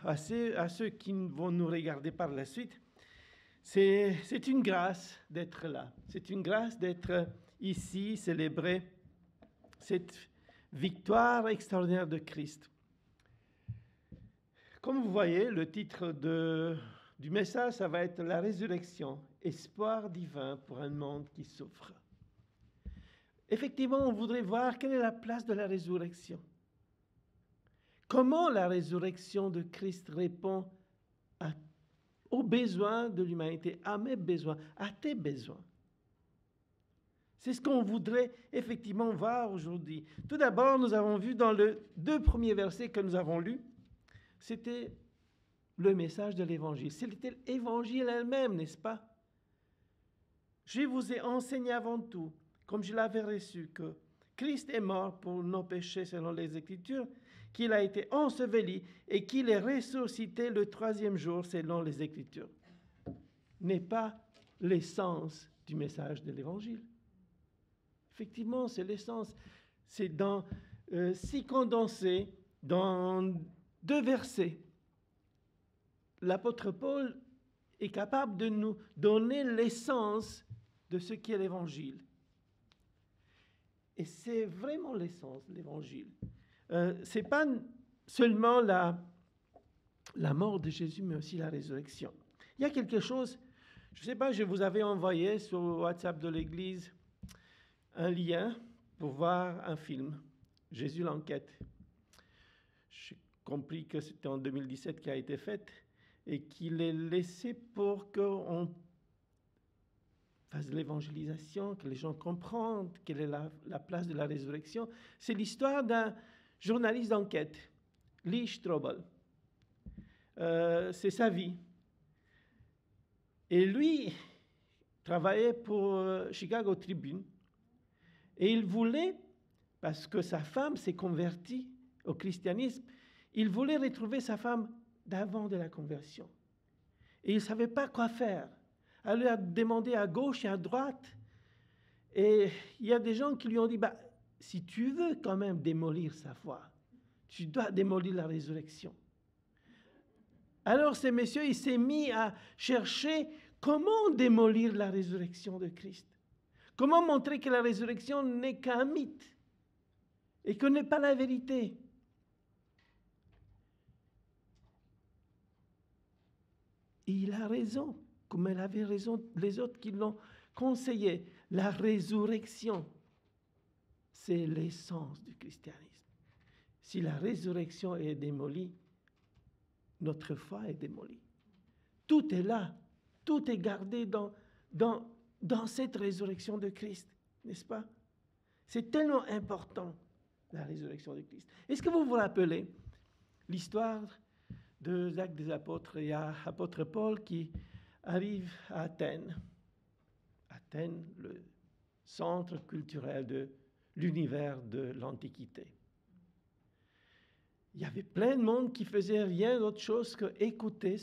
à ceux qui vont nous regarder par la suite, c'est une grâce d'être là. C'est une grâce d'être ici, célébrer cette victoire extraordinaire de Christ. Comme vous voyez, le titre du message, ça va être la résurrection, espoir divin pour un monde qui souffre. Effectivement, on voudrait voir quelle est la place de la résurrection. Comment la résurrection de Christ répond aux besoins de l'humanité, à mes besoins, à tes besoins. C'est ce qu'on voudrait effectivement voir aujourd'hui. Tout d'abord, nous avons vu dans les 2 premiers versets que nous avons lus, c'était le message de l'Évangile. C'était l'Évangile elle-même, n'est-ce pas? Je vous ai enseigné avant tout, comme je l'avais reçu, que Christ est mort pour nos péchés selon les Écritures, qu'il a été enseveli et qu'il est ressuscité le 3e jour selon les Écritures. N'est pas l'essence du message de l'Évangile. Effectivement, c'est l'essence. C'est si condensé dans 2 versets. L'apôtre Paul est capable de nous donner l'essence de ce qu'est l'Évangile. Et c'est vraiment l'essence de l'Évangile. Ce n'est pas seulement la mort de Jésus, mais aussi la résurrection. Il y a quelque chose, je ne sais pas, je vous avais envoyé sur WhatsApp de l'Église un lien pour voir un film, Jésus l'enquête. J'ai compris que c'était en 2017 qu'il a été fait et qu'il est laissé pour qu'on fasse de l'évangélisation, que les gens comprennent quelle est la place de la résurrection. C'est l'histoire d'un journaliste d'enquête, Lee Strobel. C'est sa vie. Et lui travaillait pour Chicago Tribune. Et il voulait, parce que sa femme s'est convertie au christianisme, il voulait retrouver sa femme d'avant de la conversion. Et il ne savait pas quoi faire. Alors il a demandé à gauche et à droite. Et il y a des gens qui lui ont dit, si tu veux quand même démolir sa foi, tu dois démolir la résurrection. Alors ce monsieur, il s'est mis à chercher comment démolir la résurrection de Christ. Comment montrer que la résurrection n'est qu'un mythe et que n'est pas la vérité. Et il a raison, comme elle avait raison les autres qui l'ont conseillé. La résurrection, c'est l'essence du christianisme. Si la résurrection est démolie, notre foi est démolie. Tout est là, tout est gardé dans cette résurrection de Christ, n'est-ce pas? C'est tellement important, la résurrection de Christ. Est-ce que vous vous rappelez l'histoire des Actes des Apôtres? Il y a l'apôtre Paul qui arrive à Athènes. Athènes, le centre culturel de l'univers de l'Antiquité. Il y avait plein de monde qui faisait rien d'autre chose que écouter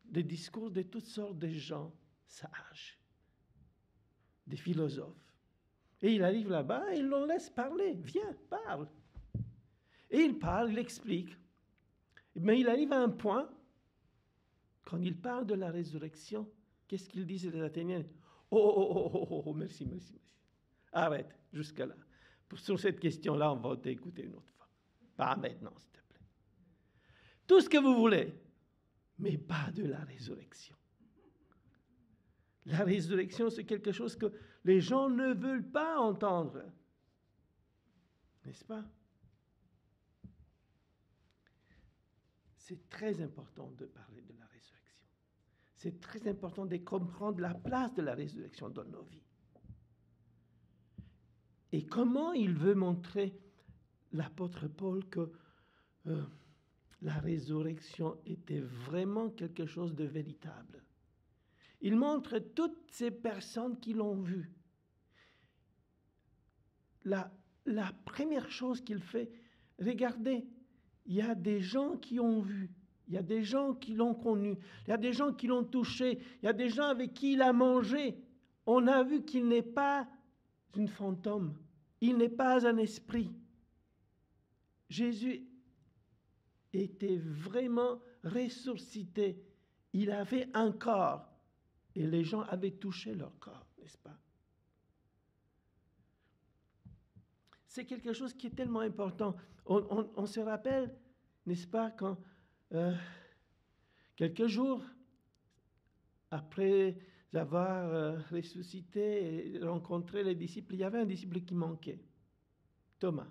des discours de toutes sortes de gens sages, des philosophes. Et il arrive là-bas et il l'en laisse parler. Viens, parle. Et il parle, il explique. Mais il arrive à un point, quand il parle de la résurrection, qu'est-ce qu'ils disent les Athéniens? Oh, merci. Arrête, jusqu'à là. Sur cette question-là, on va t'écouter une autre fois. Pas maintenant, s'il te plaît. Tout ce que vous voulez, mais pas de la résurrection. La résurrection, c'est quelque chose que les gens ne veulent pas entendre. N'est-ce pas? C'est très important de parler de la résurrection. C'est très important de comprendre la place de la résurrection dans nos vies. Et comment il veut montrer, l'apôtre Paul, que la résurrection était vraiment quelque chose de véritable. Il montre toutes ces personnes qui l'ont vu. La première chose qu'il fait, regardez, il y a des gens qui ont vu, il y a des gens qui l'ont connu, il y a des gens qui l'ont touché, il y a des gens avec qui il a mangé. On a vu qu'il n'est pas une fantôme, il n'est pas un esprit. Jésus était vraiment ressuscité. Il avait un corps et les gens avaient touché leur corps, n'est-ce pas? C'est quelque chose qui est tellement important. On se rappelle, n'est-ce pas, quand quelques jours après avoir ressuscité et rencontré les disciples, il y avait un disciple qui manquait, Thomas.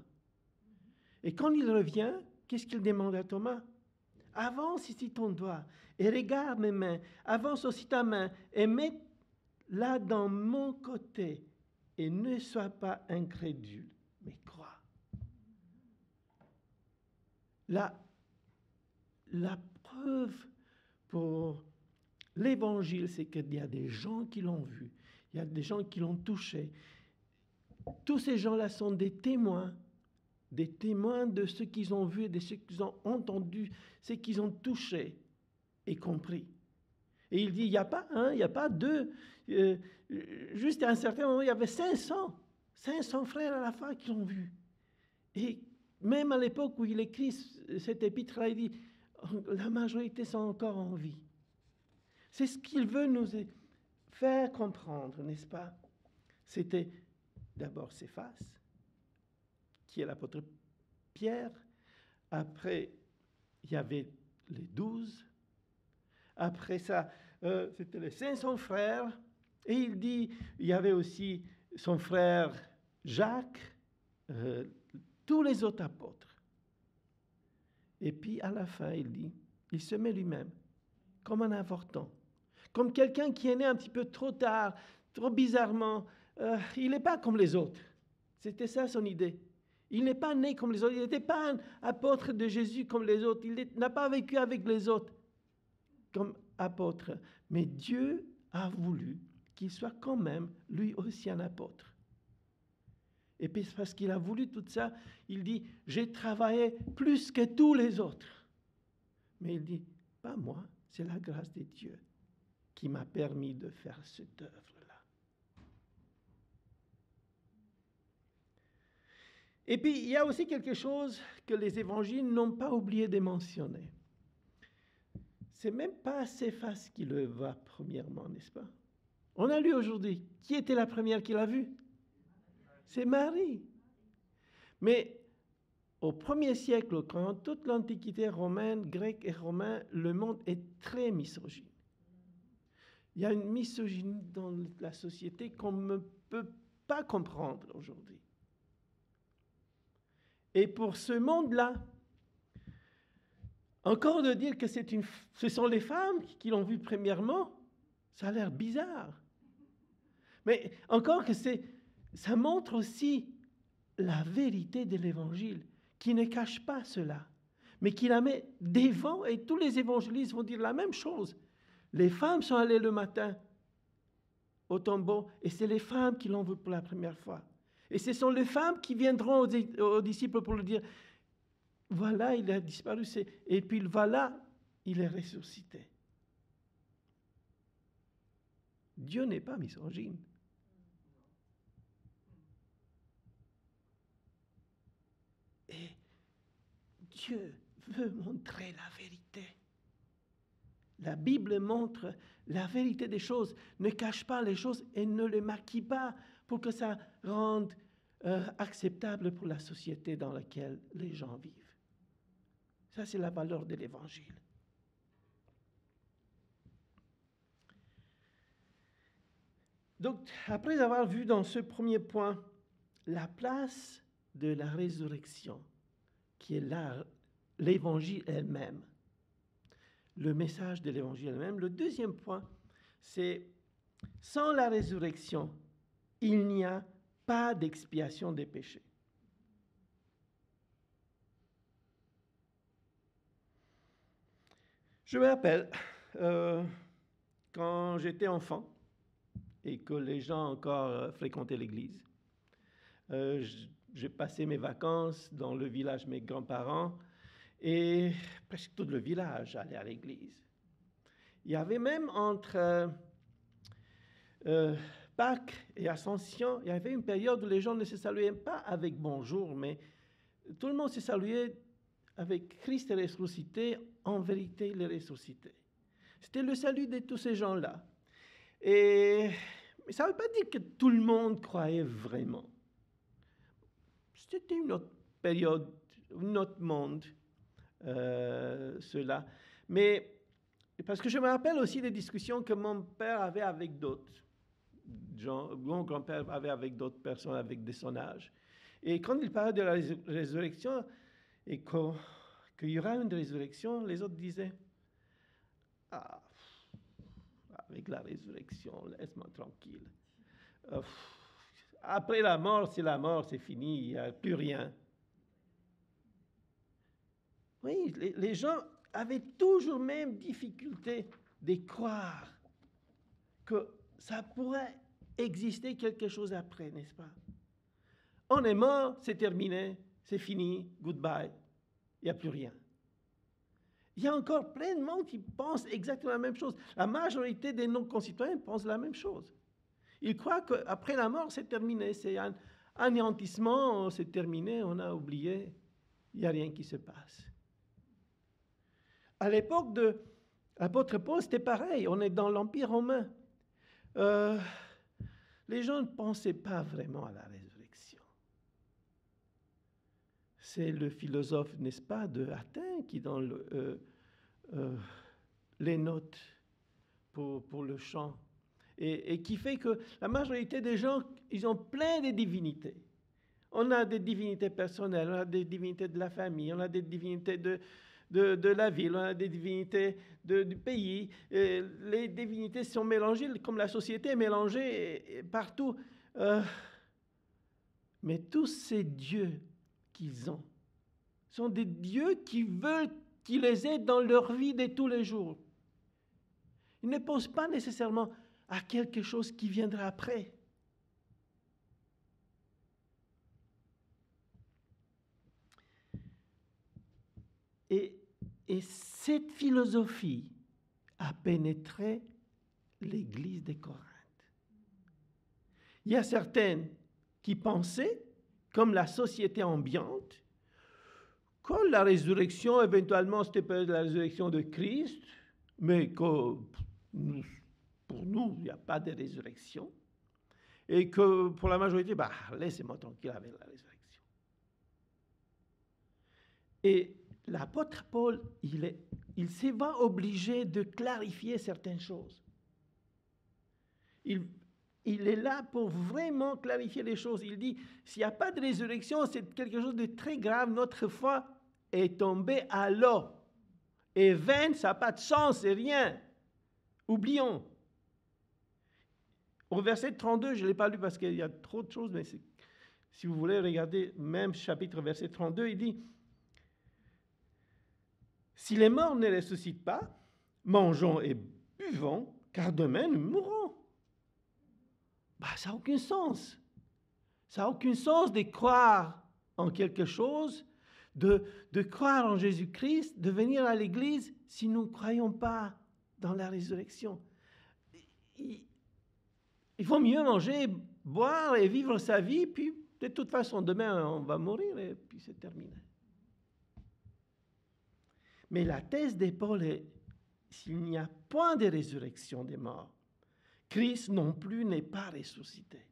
Et quand il revient, qu'est-ce qu'il demande à Thomas? Avance ici ton doigt et regarde mes mains. Avance aussi ta main et mets-la dans mon côté et ne sois pas incrédule, mais crois. La preuve pour l'Évangile, c'est qu'il y a des gens qui l'ont vu, il y a des gens qui l'ont touché. Tous ces gens-là sont des témoins de ce qu'ils ont vu, de ce qu'ils ont entendu, ce qu'ils ont touché et compris. Et il dit, il n'y a pas un, il n'y a pas deux. Juste à un certain moment, il y avait 500 frères à la fin qui l'ont vu. Et même à l'époque où il écrit cet épître-là, il dit, la majorité sont encore en vie. C'est ce qu'il veut nous faire comprendre, n'est-ce pas? C'était d'abord Céphas, qui est l'apôtre Pierre. Après, il y avait les 12. Après ça, c'était les 500 frères. Et il dit, il y avait aussi son frère Jacques, tous les autres apôtres. Et puis à la fin, il dit, il se met lui-même comme un avorton, comme quelqu'un qui est né un petit peu trop tard, trop bizarrement. Il n'est pas comme les autres. C'était ça son idée. Il n'est pas né comme les autres. Il n'était pas un apôtre de Jésus comme les autres. Il n'a pas vécu avec les autres comme apôtre. Mais Dieu a voulu qu'il soit quand même lui aussi un apôtre. Et puis parce qu'il a voulu tout ça, il dit, j'ai travaillé plus que tous les autres. Mais il dit, pas moi, c'est la grâce de Dieu qui m'a permis de faire cette œuvre-là. Et puis, il y a aussi quelque chose que les évangiles n'ont pas oublié de mentionner. C'est même pas Céphas qui le voit premièrement, n'est-ce pas? On a lu aujourd'hui. Qui était la première qui l'a vu? C'est Marie. Mais au 1er siècle, quand toute l'Antiquité romaine, grecque et romaine, le monde est très misogyne. Il y a une misogynie dans la société qu'on ne peut pas comprendre aujourd'hui. Et pour ce monde-là, encore de dire que ce sont les femmes qui l'ont vu premièrement, ça a l'air bizarre. Mais encore que ça montre aussi la vérité de l'Évangile, qui ne cache pas cela, mais qui la met devant, et tous les évangélistes vont dire la même chose. Les femmes sont allées le matin au tombeau, et c'est les femmes qui l'ont vu pour la première fois. Et ce sont les femmes qui viendront aux disciples pour leur dire, voilà, il a disparu, et puis voilà, il est ressuscité. Dieu n'est pas misogyne. Et Dieu veut montrer la vérité. La Bible montre la vérité des choses, ne cache pas les choses et ne les maquille pas pour que ça rende acceptable pour la société dans laquelle les gens vivent. Ça, c'est la valeur de l'Évangile. Donc, après avoir vu dans ce premier point la place de la résurrection, qui est l'Évangile elle-même, le message de l'Évangile elle-même, le deuxième point, c'est sans la résurrection, il n'y a pas d'expiation des péchés. Je me rappelle, quand j'étais enfant et que les gens encore fréquentaient l'église, j'ai passé mes vacances dans le village de mes grands-parents et presque tout le village allait à l'église. Il y avait même entre Pâques et Ascension, il y avait une période où les gens ne se saluaient pas avec bonjour, mais tout le monde se saluait avec Christ ressuscité, en vérité, il est ressuscité. C'était le salut de tous ces gens-là. Et ça ne veut pas dire que tout le monde croyait vraiment. C'était une autre période, un autre monde, cela. Mais parce que je me rappelle aussi des discussions que mon père avait avec d'autres gens, mon grand-père avait avec d'autres personnes avec de son âge. Et quand il parlait de la résurrection et qu'il y aura une résurrection, les autres disaient, ah, avec la résurrection, laisse-moi tranquille. Après la mort, c'est fini, il n'y a plus rien. Oui, les gens avaient toujours même difficulté de croire que ça pourrait exister quelque chose après, n'est-ce pas? On est mort, c'est terminé, c'est fini, goodbye, il n'y a plus rien. Il y a encore plein de monde qui pense exactement la même chose. La majorité de nos concitoyens pensent la même chose. Ils croient qu'après la mort, c'est terminé, c'est un anéantissement, c'est terminé, on a oublié, il n'y a rien qui se passe. À l'époque de l'apôtre Paul, c'était pareil, on est dans l'Empire romain. Les gens ne pensaient pas vraiment à la résurrection. C'est le philosophe, n'est-ce pas, de Athènes qui donne les notes pour le chant. Et qui fait que la majorité des gens, ils ont plein de divinités. On a des divinités personnelles, on a des divinités de la famille, on a des divinités de la ville, on a des divinités du pays. Et les divinités sont mélangées, comme la société est mélangée partout. Mais tous ces dieux qu'ils ont sont des dieux qui veulent qu'ils les aident dans leur vie de tous les jours. Ils ne pensent pas nécessairement à quelque chose qui viendra après. Et cette philosophie a pénétré l'Église de Corinthe. Il y a certaines qui pensaient, comme la société ambiante, que la résurrection, éventuellement, c'était peut-être la résurrection de Christ, mais que pour nous, il n'y a pas de résurrection. Et que pour la majorité, laissez-moi tranquille avec la résurrection. Et l'apôtre Paul, il s'est va obligé de clarifier certaines choses. Il est là pour vraiment clarifier les choses. Il dit, s'il n'y a pas de résurrection, c'est quelque chose de très grave. Notre foi est tombée à l'eau. Et vaine, ça n'a pas de sens, c'est rien. Oublions. Au verset 32, je ne l'ai pas lu parce qu'il y a trop de choses, mais si vous voulez regarder même chapitre verset 32, il dit, si les morts ne ressuscitent pas, mangeons et buvons, car demain nous mourrons. Ça n'a aucun sens. Ça n'a aucun sens de croire en quelque chose, de croire en Jésus-Christ, de venir à l'église si nous ne croyons pas dans la résurrection. Il faut mieux manger, boire et vivre sa vie, puis de toute façon, demain, on va mourir et puis c'est terminé. Mais la thèse de Paul est, s'il n'y a point de résurrection des morts, Christ non plus n'est pas ressuscité.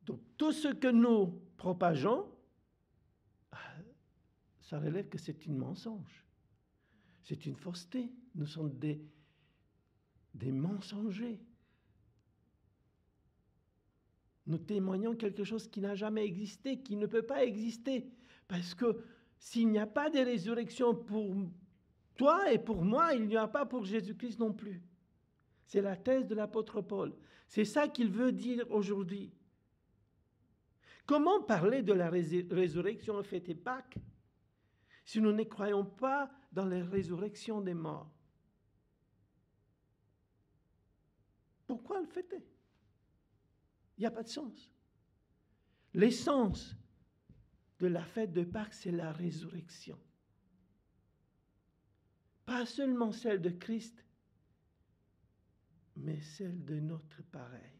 Donc tout ce que nous propageons, ça relève que c'est un mensonge. C'est une fausseté. Nous sommes des mensongers. Nous témoignons quelque chose qui n'a jamais existé, qui ne peut pas exister. Parce que s'il n'y a pas de résurrection pour toi et pour moi, il n'y a pas pour Jésus-Christ non plus. C'est la thèse de l'apôtre Paul. C'est ça qu'il veut dire aujourd'hui. Comment parler de la résurrection fêtée Pâques si nous ne croyons pas dans la résurrection des morts? Pourquoi le fêter? Il n'y a pas de sens. L'essence de la fête de Pâques, c'est la résurrection. Pas seulement celle de Christ, mais celle de notre pareil.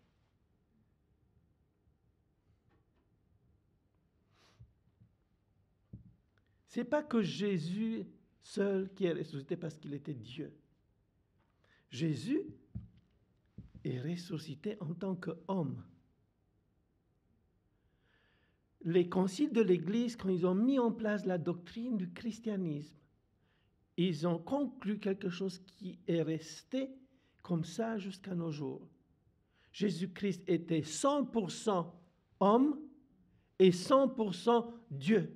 Ce n'est pas que Jésus seul qui est ressuscité parce qu'il était Dieu. Jésus est ressuscité en tant qu'homme. Les conciles de l'Église, quand ils ont mis en place la doctrine du christianisme, ils ont conclu quelque chose qui est resté comme ça jusqu'à nos jours. Jésus-Christ était 100% homme et 100% Dieu.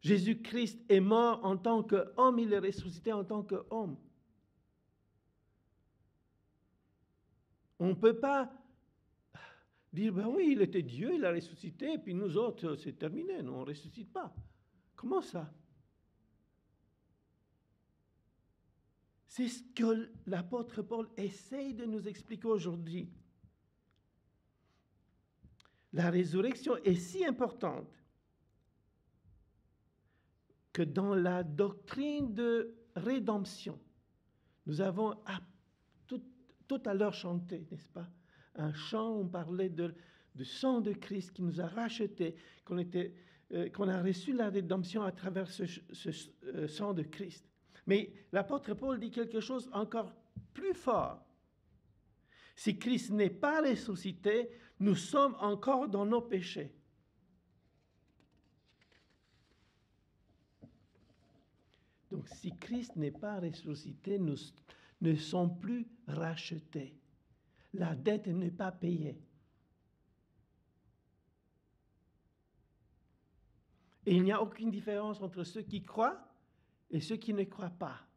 Jésus-Christ est mort en tant qu'homme, il est ressuscité en tant qu'homme. On ne peut pas dire, ben oui, il était Dieu, il a ressuscité, et puis nous autres, c'est terminé, nous, on ne ressuscite pas. Comment ça? C'est ce que l'apôtre Paul essaye de nous expliquer aujourd'hui. La résurrection est si importante que dans la doctrine de rédemption, nous avons tout à l'heure chanté, n'est-ce pas? Un chant, on parlait du sang de Christ qui nous a rachetés, qu'on a reçu la rédemption à travers ce sang de Christ. Mais l'apôtre Paul dit quelque chose encore plus fort. Si Christ n'est pas ressuscité, nous sommes encore dans nos péchés. Donc si Christ n'est pas ressuscité, nous ne sommes plus rachetés. La dette n'est pas payée. Et il n'y a aucune différence entre ceux qui croient et ceux qui ne croient pas.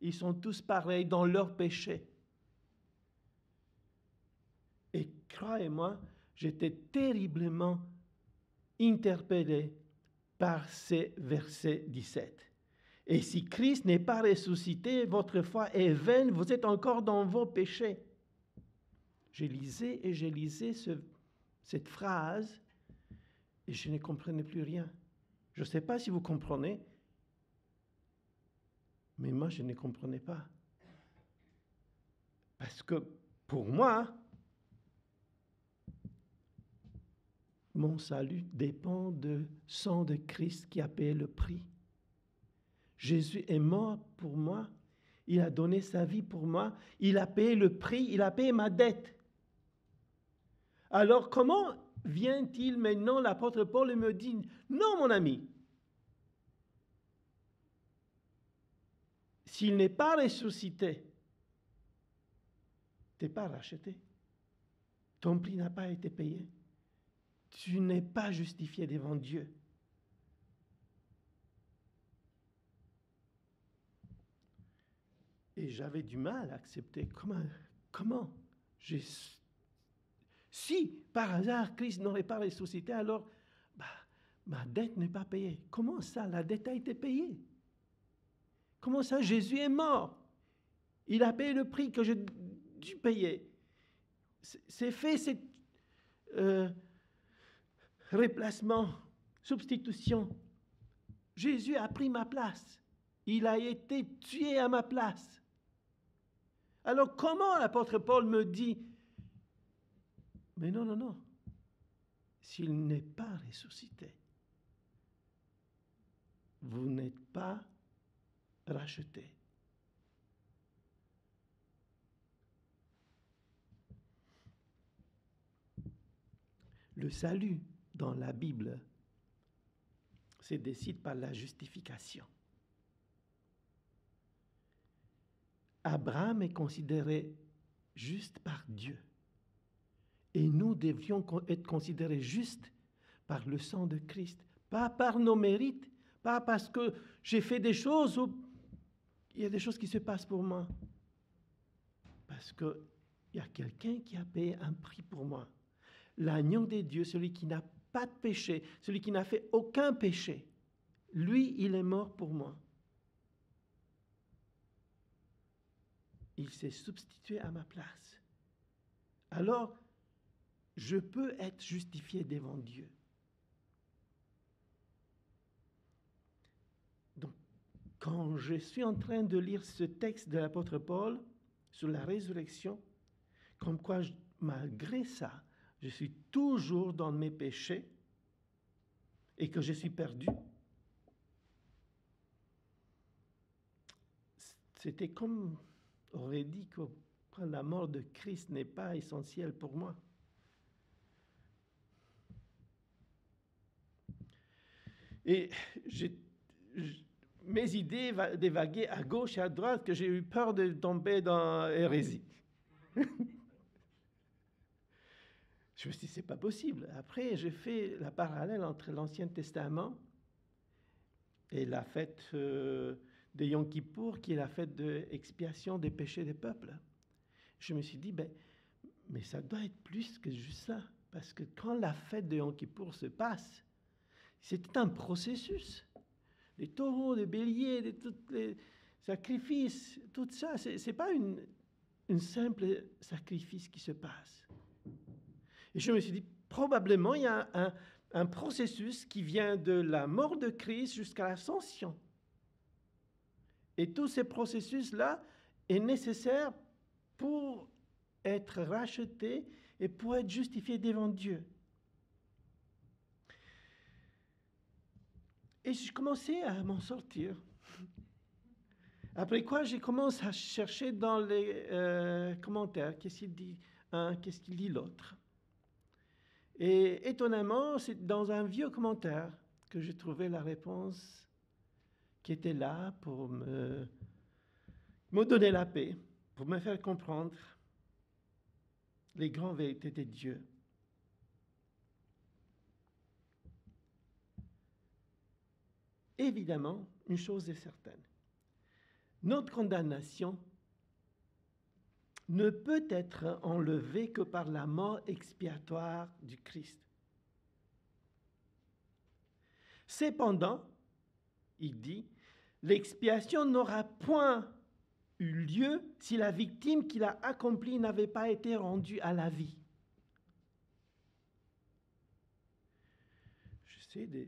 Ils sont tous pareils dans leur péché. Et croyez-moi, j'étais terriblement interpellé par ces versets 17. Et si Christ n'est pas ressuscité, votre foi est vaine, vous êtes encore dans vos péchés. Je lisais cette phrase et je ne comprenais plus rien. Je ne sais pas si vous comprenez, mais moi je ne comprenais pas. Parce que pour moi, mon salut dépend du sang de Christ qui a payé le prix. Jésus est mort pour moi, il a donné sa vie pour moi, il a payé le prix, il a payé ma dette. Alors comment vient-il maintenant, l'apôtre Paul me dit, non mon ami, s'il n'est pas ressuscité, tu n'es pas racheté, ton prix n'a pas été payé, tu n'es pas justifié devant Dieu. Et j'avais du mal à accepter. Comment si par hasard Christ n'aurait pas ressuscité, alors ma dette n'est pas payée. Comment ça, la dette a été payée? Comment ça, Jésus est mort? Il a payé le prix que j'ai dû payer. C'est fait, c'est remplacement, substitution. Jésus a pris ma place. Il a été tué à ma place. Alors comment l'apôtre Paul me dit, mais non, s'il n'est pas ressuscité, vous n'êtes pas racheté. Le salut dans la Bible se décide par la justification. Abraham est considéré juste par Dieu. Et nous devrions être considérés justes par le sang de Christ, pas par nos mérites, pas parce que j'ai fait des choses ou il y a des choses qui se passent pour moi. Parce qu'il y a quelqu'un qui a payé un prix pour moi. L'agneau de Dieu, celui qui n'a pas de péché, celui qui n'a fait aucun péché, lui, il est mort pour moi. Il s'est substitué à ma place. Alors, je peux être justifié devant Dieu. Donc, quand je suis en train de lire ce texte de l'apôtre Paul sur la résurrection, comme quoi, malgré ça, je suis toujours dans mes péchés, et que je suis perdu. C'était comme aurait dit que la mort de Christ n'est pas essentielle pour moi. Et mes idées dévaguaient à gauche et à droite, que j'ai eu peur de tomber dans l'hérésie. Je me suis dit, c'est pas possible. Après, j'ai fait la parallèle entre l'Ancien Testament et la fête de Yom Kippour, qui est la fête d'expiation des péchés des peuples. Je me suis dit, mais ça doit être plus que juste ça. Parce que quand la fête de Yom Kippour se passe, c'est un processus. Les taureaux, les béliers, tous les sacrifices, tout ça, ce n'est pas une simple sacrifice qui se passe. Et je me suis dit, probablement, il y a un processus qui vient de la mort de Christ jusqu'à l'ascension. Et tous ces processus-là est nécessaire pour être racheté et pour être justifié devant Dieu. Et j'ai commencé à m'en sortir. Après quoi, j'ai commencé à chercher dans les commentaires, qu'est-ce qu'il dit un, qu'est-ce qu'il dit l'autre. Et étonnamment, c'est dans un vieux commentaire que j'ai trouvé la réponse qui était là pour me donner la paix, pour me faire comprendre les grandes vérités de Dieu. Évidemment, une chose est certaine. Notre condamnation ne peut être enlevée que par la mort expiatoire du Christ. Cependant, il dit, l'expiation n'aura point eu lieu si la victime qui l'a accomplie n'avait pas été rendue à la vie. J'essaie de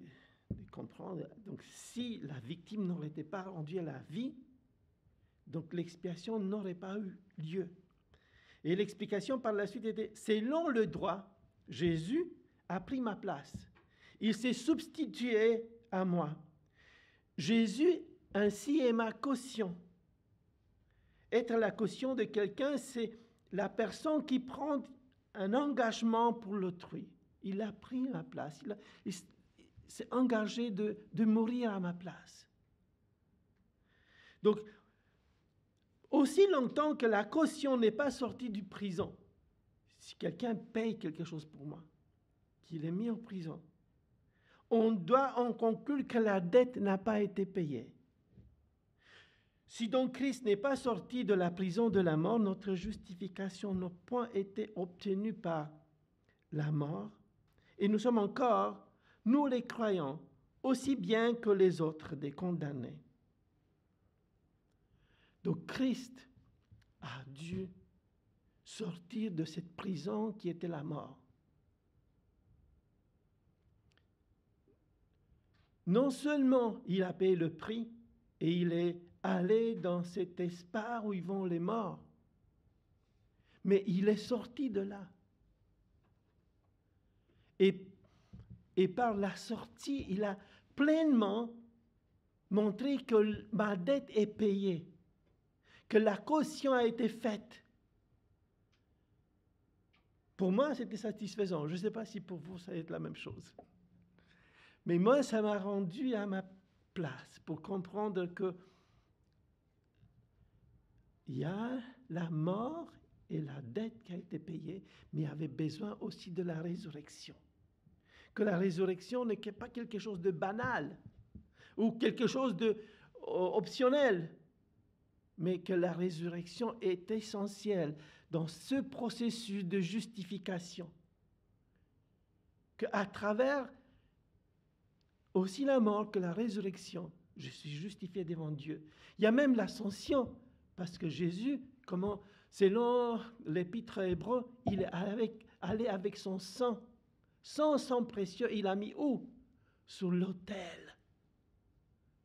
comprendre. Donc, si la victime n'aurait été pas rendue à la vie, donc l'expiation n'aurait pas eu lieu. Et l'explication par la suite était, selon le droit, Jésus a pris ma place. Il s'est substitué à moi. Jésus ainsi est ma caution. Être la caution de quelqu'un, c'est la personne qui prend un engagement pour l'autrui. Il a pris ma place. Il s'est engagé de mourir à ma place. Donc, aussi longtemps que la caution n'est pas sortie du prison, si quelqu'un paye quelque chose pour moi, qu'il est mis en prison, on doit en conclure que la dette n'a pas été payée. Si donc Christ n'est pas sorti de la prison de la mort, notre justification n'a point été obtenue par la mort, et nous sommes encore, nous les croyants, aussi bien que les autres, des condamnés. Donc Christ a dû sortir de cette prison qui était la mort. Non seulement il a payé le prix et il est allé dans cet espace où ils vont les morts, mais il est sorti de là. Et par la sortie, il a pleinement montré que ma dette est payée, que la caution a été faite. Pour moi, c'était satisfaisant. Je ne sais pas si pour vous, ça va être la même chose. Mais moi, ça m'a rendu à ma place pour comprendre que il y a la mort et la dette qui a été payée, mais il y avait besoin aussi de la résurrection. Que la résurrection n'est pas quelque chose de banal ou quelque chose d'optionnel, mais que la résurrection est essentielle dans ce processus de justification. Qu'à travers aussi la mort que la résurrection, je suis justifié devant Dieu. Il y a même l'ascension, parce que Jésus, selon l'épître hébreu, il est allé avec son sang. Son sang précieux, il a mis où? Sur l'autel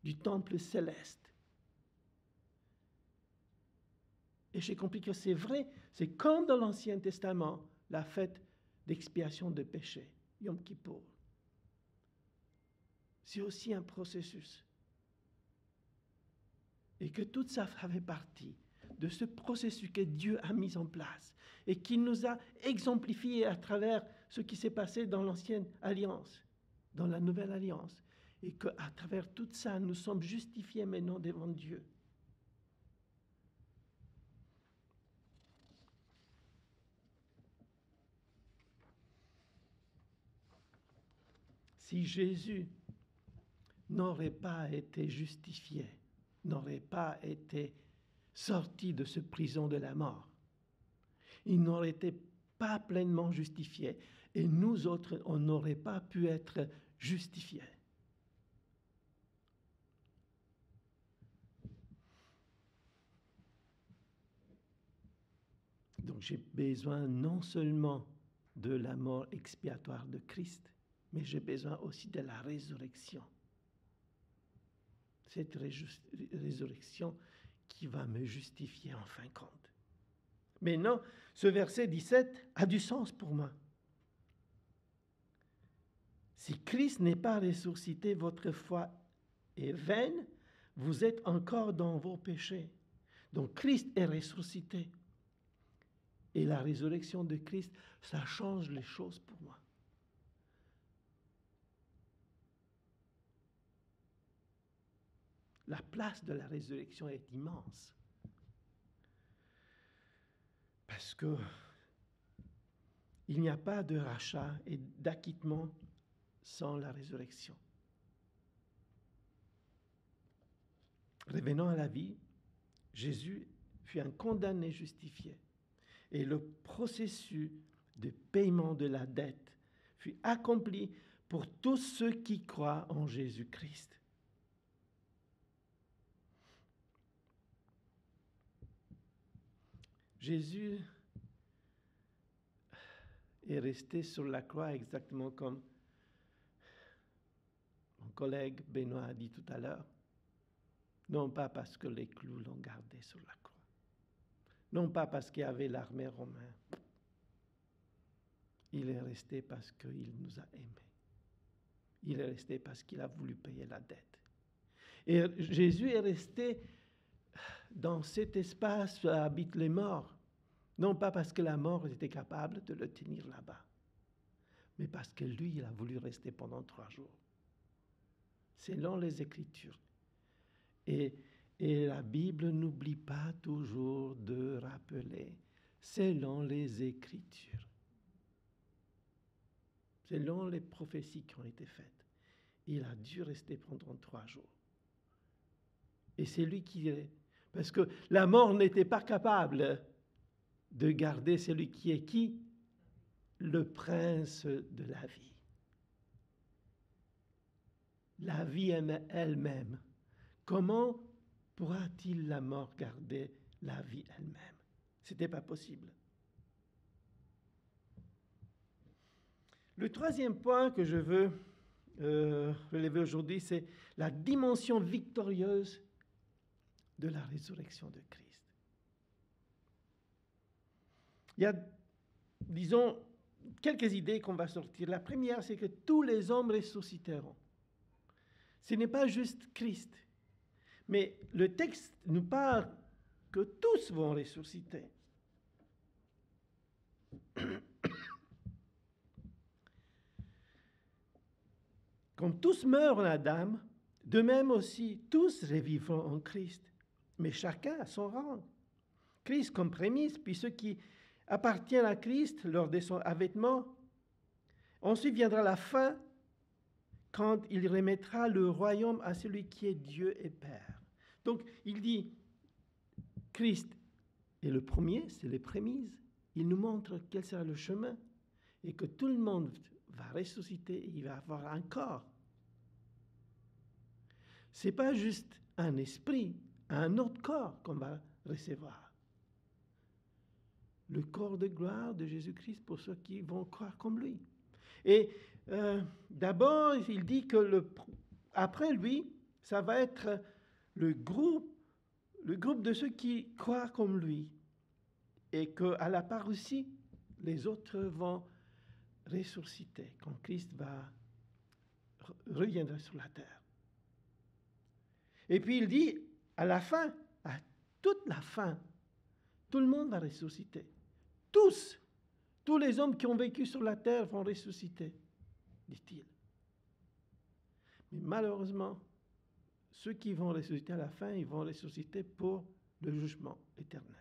du temple céleste. Et j'ai compris que c'est vrai, c'est comme dans l'Ancien Testament, la fête d'expiation de péché, Yom Kippour. c'est aussi un processus. Et que tout ça fait partie de ce processus que Dieu a mis en place et qui nous a exemplifié à travers ce qui s'est passé dans l'ancienne alliance, dans la nouvelle alliance. Et qu'à travers tout ça, nous sommes justifiés maintenant devant Dieu. Si Jésus n'aurait pas été justifié, n'aurait pas été sorti de ce prison de la mort, il n'aurait été pas pleinement justifié et nous autres, on n'aurait pas pu être justifiés. Donc j'ai besoin non seulement de la mort expiatoire de Christ, mais j'ai besoin aussi de la résurrection. Cette résurrection qui va me justifier en fin de compte. Maintenant, ce verset 17 a du sens pour moi. Si Christ n'est pas ressuscité, votre foi est vaine, vous êtes encore dans vos péchés. Donc Christ est ressuscité. Et la résurrection de Christ, ça change les choses pour moi. La place de la résurrection est immense. Parce que il n'y a pas de rachat et d'acquittement sans la résurrection. Revenant à la vie, Jésus fut un condamné justifié. Et le processus de paiement de la dette fut accompli pour tous ceux qui croient en Jésus-Christ. Jésus est resté sur la croix exactement comme mon collègue Benoît a dit tout à l'heure. Non pas parce que les clous l'ont gardé sur la croix. Non pas parce qu'il y avait l'armée romaine. Il est resté parce qu'il nous a aimés. Il est resté parce qu'il a voulu payer la dette. Et Jésus est resté dans cet espace où habitent les morts. Non pas parce que la mort était capable de le tenir là-bas, mais parce que lui, il a voulu rester pendant 3 jours. Selon les Écritures. Et la Bible n'oublie pas toujours de rappeler, selon les Écritures, selon les prophéties qui ont été faites, il a dû rester pendant 3 jours. Et c'est lui qui est, parce que la mort n'était pas capable de garder celui qui est qui? Le prince de la vie. La vie elle-même. Comment pourra-t-il la mort garder la vie elle-même? Ce n'était pas possible. Le troisième point que je veux relever aujourd'hui, c'est la dimension victorieuse de la résurrection de Christ. Il y a, disons, quelques idées qu'on va sortir. La première, c'est que tous les hommes ressusciteront. Ce n'est pas juste Christ. Mais le texte nous parle que tous vont ressusciter. Comme tous meurent en Adam, de même aussi tous revivront en Christ, mais chacun à son rang. Christ comme prémisse, puis ceux qui appartiennent à Christ lors de son avènement. Ensuite viendra la fin, quand il remettra le royaume à celui qui est Dieu et Père. Donc, il dit, Christ est le premier, c'est les prémices. Il nous montre quel sera le chemin et que tout le monde va ressusciter et il va avoir un corps. Ce n'est pas juste un esprit, un autre corps qu'on va recevoir. Le corps de gloire de Jésus-Christ pour ceux qui vont croire comme lui. Et d'abord, il dit que après lui, ça va être le groupe de ceux qui croient comme lui. Et qu'à la part aussi, les autres vont ressusciter quand Christ va reviendra sur la terre. Et puis il dit, à la fin, à toute la fin, tout le monde va ressusciter. Tous les hommes qui ont vécu sur la terre vont ressusciter, dit-il. Mais malheureusement, ceux qui vont ressusciter à la fin, ils vont ressusciter pour le jugement éternel.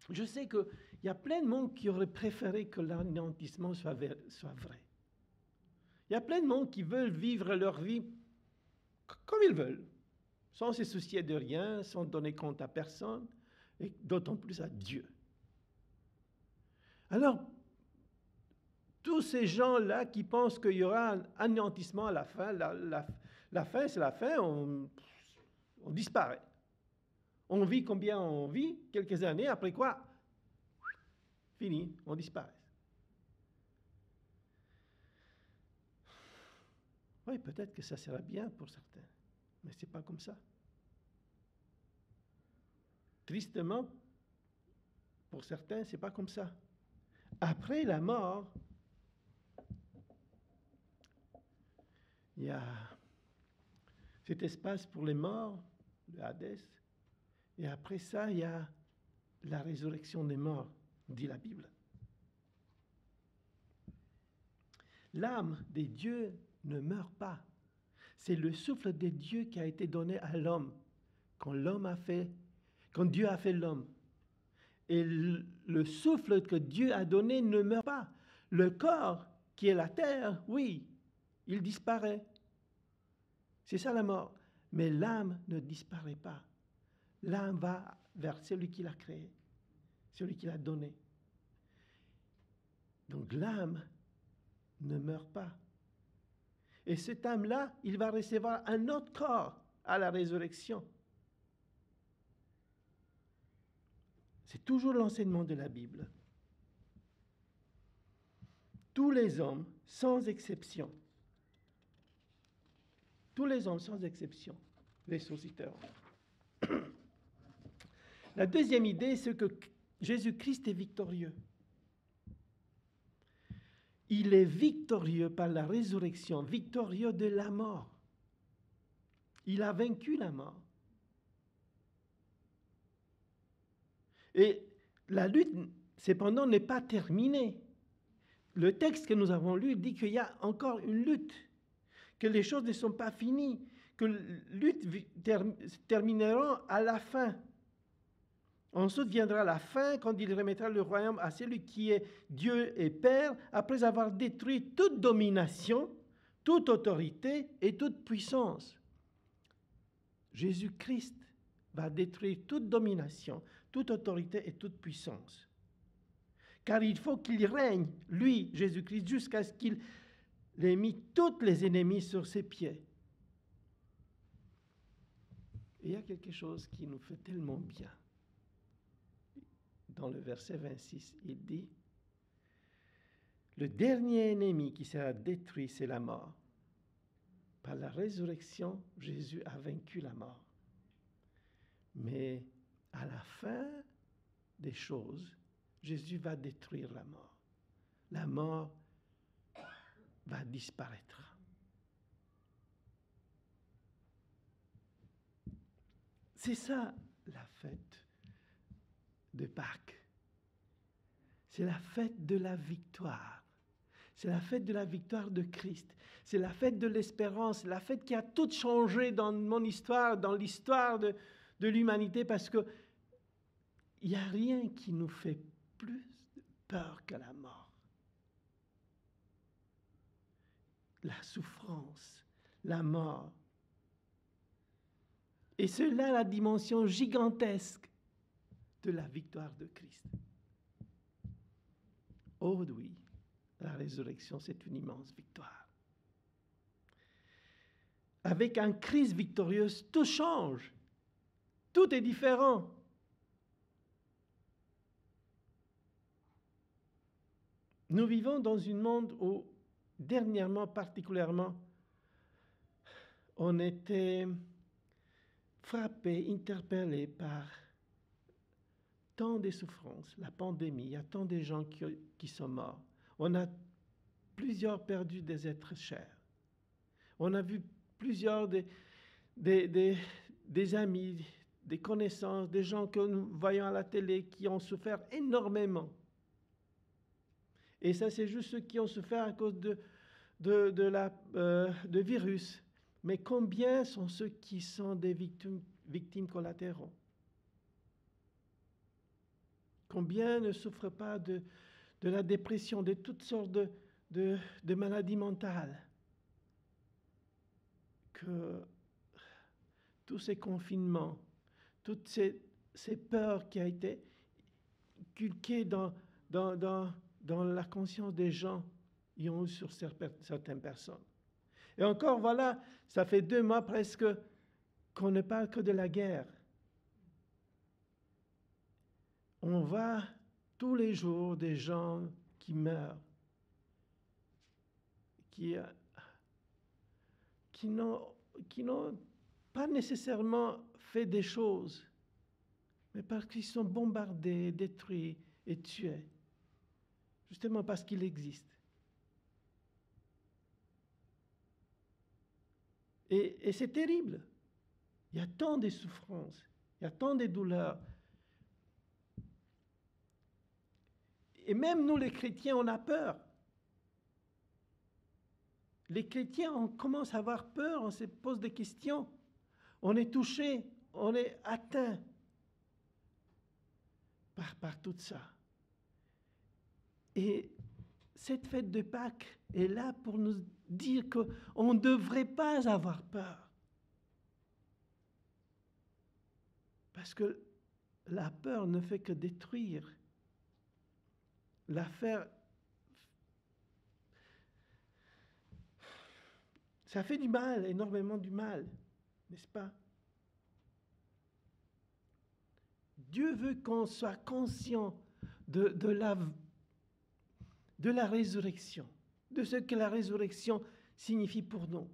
Je sais qu'il y a plein de monde qui aurait préféré que l'anéantissement soit vrai. Il y a plein de monde qui veulent vivre leur vie comme ils veulent, sans se soucier de rien, sans donner compte à personne, et d'autant plus à Dieu. Alors, tous ces gens-là qui pensent qu'il y aura un anéantissement à la fin, la fin c'est la fin, on disparaît. On vit combien on vit? Quelques années, après quoi? Fini, on disparaît. Oui, peut-être que ça sera bien pour certains, mais ce n'est pas comme ça. Tristement, pour certains, ce n'est pas comme ça. Après la mort, il y a cet espace pour les morts, le Hadès, et après ça, il y a la résurrection des morts, dit la Bible. L'âme des dieux ne meurt pas. C'est le souffle de Dieu qui a été donné à l'homme quand Dieu a fait l'homme. Et le souffle que Dieu a donné ne meurt pas. Le corps qui est la terre, oui, il disparaît. C'est ça la mort. Mais l'âme ne disparaît pas. L'âme va vers celui qui l'a créé, celui qui l'a donné. Donc l'âme ne meurt pas. Et cette âme-là, il va recevoir un autre corps à la résurrection. C'est toujours l'enseignement de la Bible. Tous les hommes, sans exception, ressusciteront. La deuxième idée, c'est que Jésus-Christ est victorieux. Il est victorieux par la résurrection, victorieux de la mort. Il a vaincu la mort. Et la lutte, cependant, n'est pas terminée. Le texte que nous avons lu dit qu'il y a encore une lutte, que les choses ne sont pas finies, que la lutte terminera à la fin. Ensuite viendra la fin, quand il remettra le royaume à celui qui est Dieu et Père, après avoir détruit toute domination, toute autorité et toute puissance. Jésus-Christ va détruire toute domination, toute autorité et toute puissance. Car il faut qu'il règne, lui, Jésus-Christ, jusqu'à ce qu'il ait mis tous les ennemis sur ses pieds. Et il y a quelque chose qui nous fait tellement bien. Dans le verset 26, il dit, « Le dernier ennemi qui sera détruit, c'est la mort. Par la résurrection, Jésus a vaincu la mort. Mais à la fin des choses, Jésus va détruire la mort. La mort va disparaître. » C'est ça la fête de Pâques. C'est la fête de la victoire. C'est la fête de la victoire de Christ. C'est la fête de l'espérance, la fête qui a tout changé dans mon histoire, dans l'histoire de l'humanité, parce que il n'y a rien qui nous fait plus peur que la mort. La souffrance, la mort. Et c'est là la dimension gigantesque de la victoire de Christ. Oh oui, la résurrection, c'est une immense victoire. Avec un Christ victorieux, tout change. Tout est différent. Nous vivons dans un monde où, dernièrement, particulièrement, on était frappé, interpellé par tant de souffrances, la pandémie, il y a tant de gens qui sont morts. On a plusieurs perdu des êtres chers. On a vu plusieurs des amis, des connaissances, des gens que nous voyons à la télé qui ont souffert énormément. Et ça, c'est juste ceux qui ont souffert à cause de virus. Mais combien sont ceux qui sont des victimes collatéraux? Combien ne souffrent pas de la dépression, de toutes sortes de maladies mentales? Que tous ces confinements, toutes ces peurs qui ont été inculquées dans la conscience des gens, y ont eu sur certaines personnes. Et encore, voilà, ça fait 2 mois presque qu'on ne parle que de la guerre. On voit tous les jours des gens qui meurent, qui n'ont pas nécessairement fait des choses, mais parce qu'ils sont bombardés, détruits et tués, justement parce qu'il existe. Et c'est terrible. Il y a tant de souffrances, il y a tant de douleurs. Et même nous, les chrétiens, on a peur. Les chrétiens, on commence à avoir peur, on se pose des questions. On est touché, on est atteint par tout ça. Et cette fête de Pâques est là pour nous dire qu'on ne devrait pas avoir peur. Parce que la peur ne fait que détruire. Ça fait du mal, énormément du mal, n'est-ce pas? Dieu veut qu'on soit conscient de la résurrection, de ce que la résurrection signifie pour nous.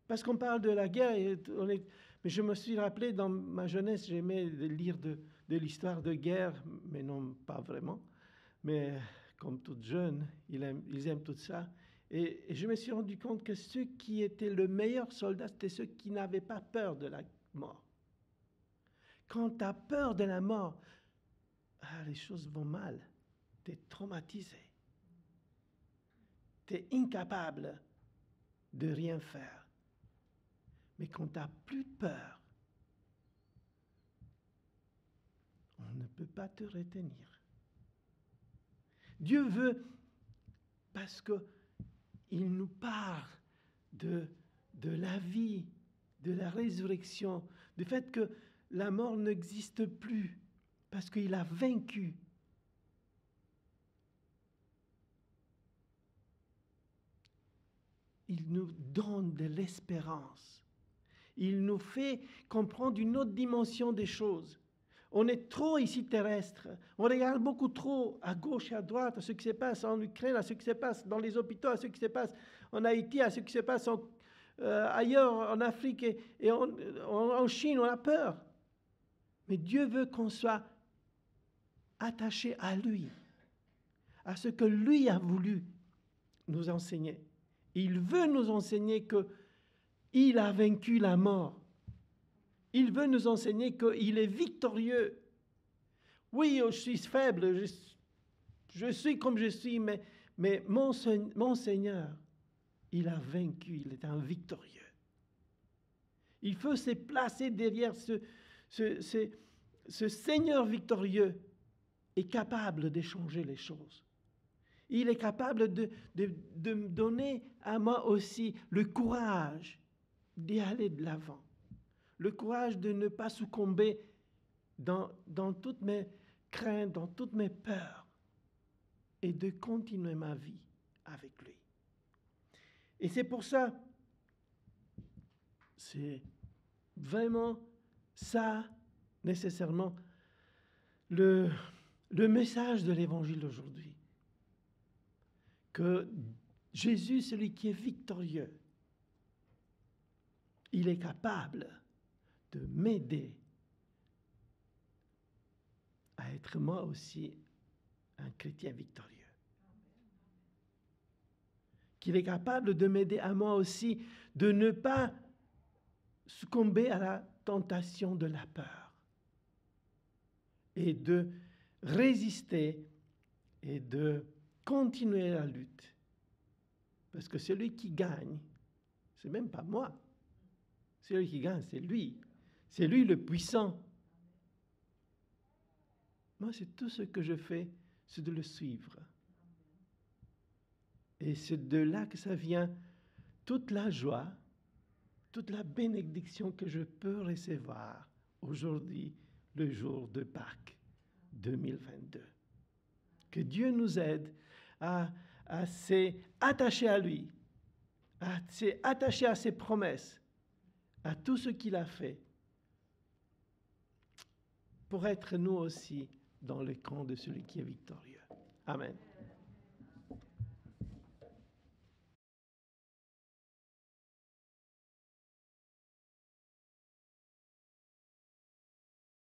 Parce qu'on parle de la guerre, mais je me suis rappelé dans ma jeunesse, j'aimais lire de l'histoire de guerre, mais non pas vraiment. Mais comme toute jeune, ils aiment tout ça. Et je me suis rendu compte que ceux qui étaient le meilleur soldat, c'était ceux qui n'avaient pas peur de la mort. Quand tu as peur de la mort, les choses vont mal. Tu es traumatisé. Tu es incapable de rien faire. Mais quand tu n'as plus peur, on ne peut pas te retenir. Dieu veut, parce qu'il nous parle de la vie, de la résurrection, du fait que la mort n'existe plus, parce qu'il a vaincu. Il nous donne de l'espérance. Il nous fait comprendre une autre dimension des choses. On est trop ici terrestre. On regarde beaucoup trop à gauche et à droite à ce qui se passe en Ukraine, à ce qui se passe dans les hôpitaux, à ce qui se passe en Haïti, à ce qui se passe ailleurs en Afrique et en Chine. On a peur. Mais Dieu veut qu'on soit attaché à lui, à ce que lui a voulu nous enseigner. Il veut nous enseigner qu'il a vaincu la mort. Il veut nous enseigner qu'il est victorieux. Oui, je suis faible, je suis comme je suis, mais mon Seigneur, il a vaincu, il est un victorieux. Il faut se placer derrière ce Seigneur victorieux est capable de changer les choses. Il est capable de me donner à moi aussi le courage d'y aller de l'avant. Le courage de ne pas succomber dans toutes mes craintes, dans toutes mes peurs, et de continuer ma vie avec lui. Et c'est pour ça, c'est vraiment ça, nécessairement, le message de l'Évangile d'aujourd'hui. Que Jésus, celui qui est victorieux, il est capable de m'aider à être moi aussi un chrétien victorieux. qu'il est capable de m'aider à moi aussi de ne pas succomber à la tentation de la peur et de résister et de continuer la lutte. Parce que celui qui gagne, c'est même pas moi. Celui qui gagne, c'est lui. C'est lui le puissant. Moi, c'est tout ce que je fais, c'est de le suivre. Et c'est de là que ça vient toute la joie, toute la bénédiction que je peux recevoir aujourd'hui, le jour de Pâques 2022. Que Dieu nous aide à s'attacher à lui, à s'attacher à ses promesses, à tout ce qu'il a fait, pour être nous aussi dans le camp de celui qui est victorieux. Amen.